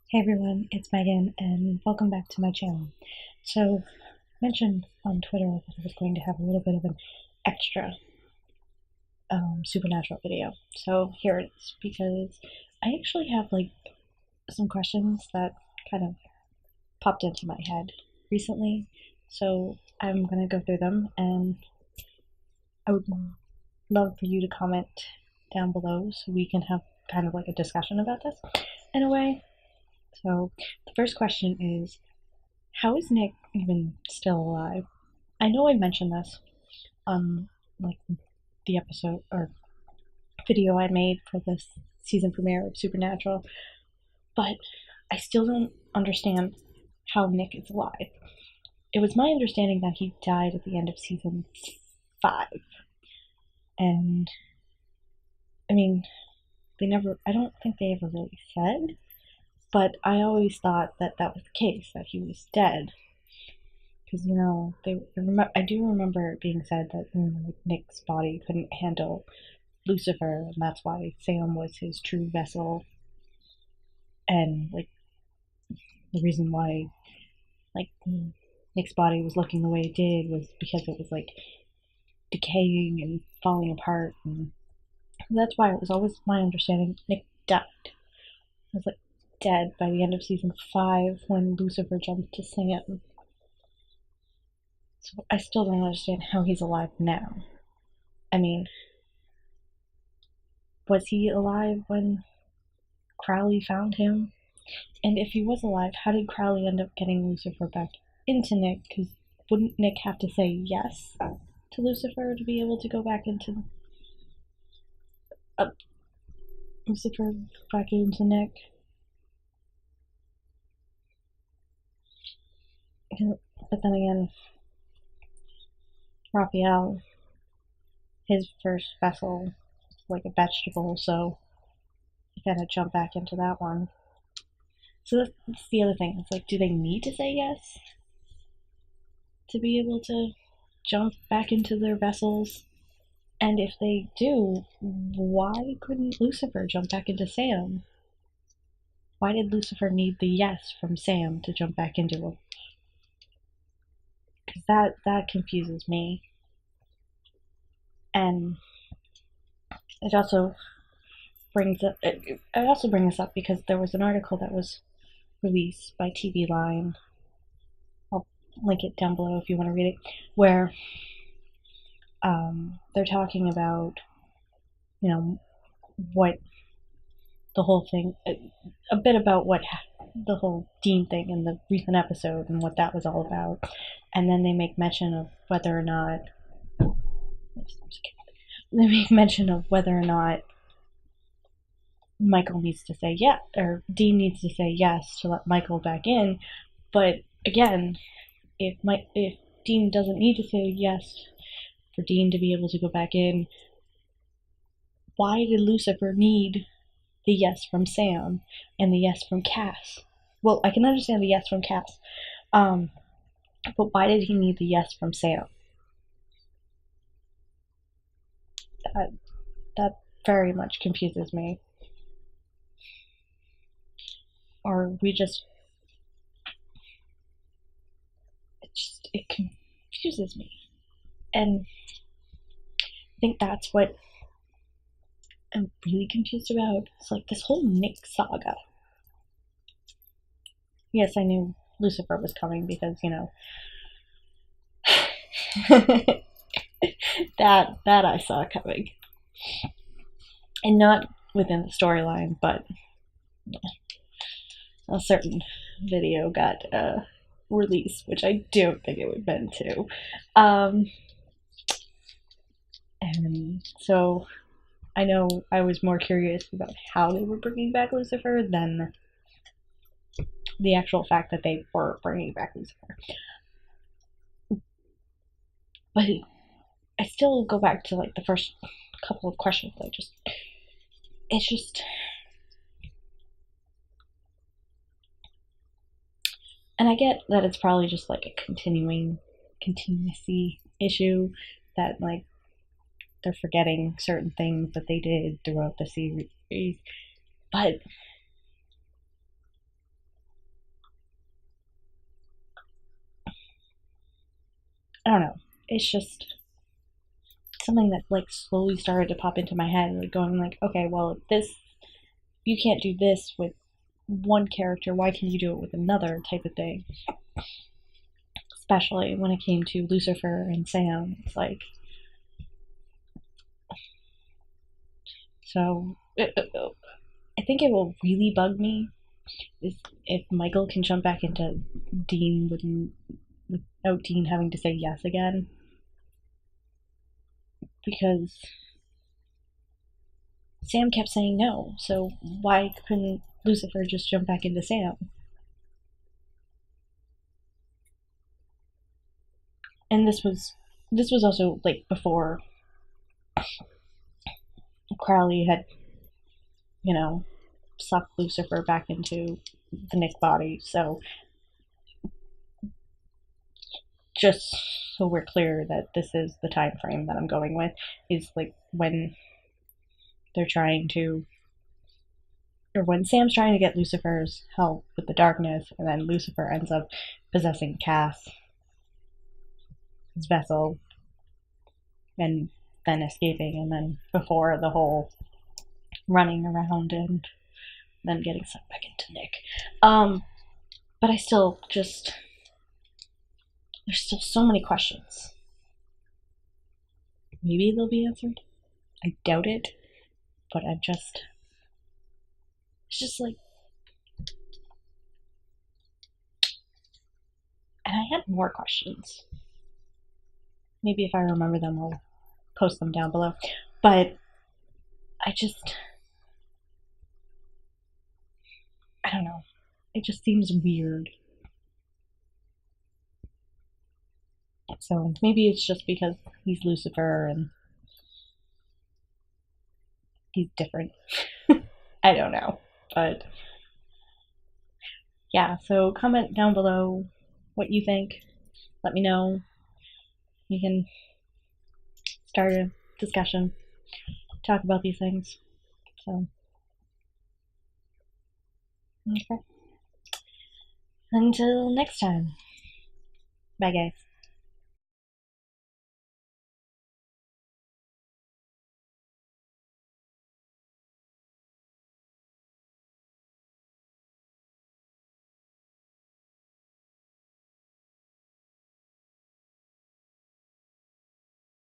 Hey everyone, it's Megan, and welcome back to my channel. So, I mentioned on Twitter that I was going to have a little bit of an extra supernatural video. So here it is, because I actually have some questions that kind of popped into my head recently. So I'm gonna go through them, and I would love for you to comment down below so we can have kind of like a discussion about this in a way. So the first question is, how is Nick even still alive? I know I mentioned this on like the episode or video I made for this season premiere of Supernatural, but I still don't understand how Nick is alive. It was my understanding that he died at the end of season 5. And I mean, I don't think they ever really said, but I always thought that that was the case, that he was dead. Because I do remember it being said that Nick's body couldn't handle Lucifer, and that's why Sam was his true vessel. And the reason why like Nick's body was looking the way it did was because it was decaying and falling apart, and that's why it was always my understanding Nick died. He was dead by the end of season 5 when Lucifer jumped to Sam. So I still don't understand how he's alive now. I mean, was he alive when Crowley found him? And if he was alive, how did Crowley end up getting Lucifer back into Nick? Because wouldn't Nick have to say yes to Lucifer to be able to go back into uh, Lucifer back into Nick? But then again, Raphael, his first vessel, was like a vegetable, so he kind of jumped back into that one. So that's the other thing. It's do they need to say yes to be able to jump back into their vessels? And if they do, why couldn't Lucifer jump back into Sam? Why did Lucifer need the yes from Sam to jump back into him? Because that confuses me. And it also brings this up because there was an article that was released by TV Line. I'll link it down below if you want to read it, where they're talking about, what the whole thing, a bit about what the whole Dean thing in the recent episode and what that was all about. And then they make mention of whether or not Michael needs to say yes, or Dean needs to say yes to let Michael back in. But again, if Dean doesn't need to say yes for Dean to be able to go back in, why did Lucifer need the yes from Sam and the yes from Cass? Well, I can understand the yes from Cass, but why did he need the yes from Sam? That very much confuses me. Or it confuses me. And I think that's what I'm really confused about. It's this whole Nick saga. Yes, I knew Lucifer was coming because, that I saw coming. And not within the storyline, but a certain video got released, which I don't think it would have been to. And so I know I was more curious about how they were bringing back Lucifer than the actual fact that they were bringing back Lucifer. But I still go back to the first couple of questions. It's just, and I get that it's probably just a continuity issue, that they're forgetting certain things that they did throughout the series. But I don't know. It's just something that like slowly started to pop into my head, like going like, okay, well, if this you can't do this with one character, why can you do it with another type of thing? Especially when it came to Lucifer and Sam, it's like so. I think it will really bug me is if Michael can jump back into Dean without Dean having to say yes again, because Sam kept saying no. So why couldn't Lucifer just jump back into Sam? And this was also like before Crowley had, you know, sucked Lucifer back into the Nick body. So just so we're clear that this is the time frame that I'm going with is like when they're trying to or when Sam's trying to get Lucifer's help with the darkness, and then Lucifer ends up possessing Cass, his vessel, and then escaping, and then before the whole running around and then getting sucked back into Nick. But I still just there's still so many questions. Maybe they'll be answered. I doubt it, but it's just like, and I had more questions. Maybe if I remember them, I'll post them down below. But I just, I don't know. It just seems weird. So maybe it's just because he's Lucifer and he's different. I don't know. But yeah, so comment down below what you think. Let me know. You can start a discussion, talk about these things. So, okay. Until next time. Bye, guys.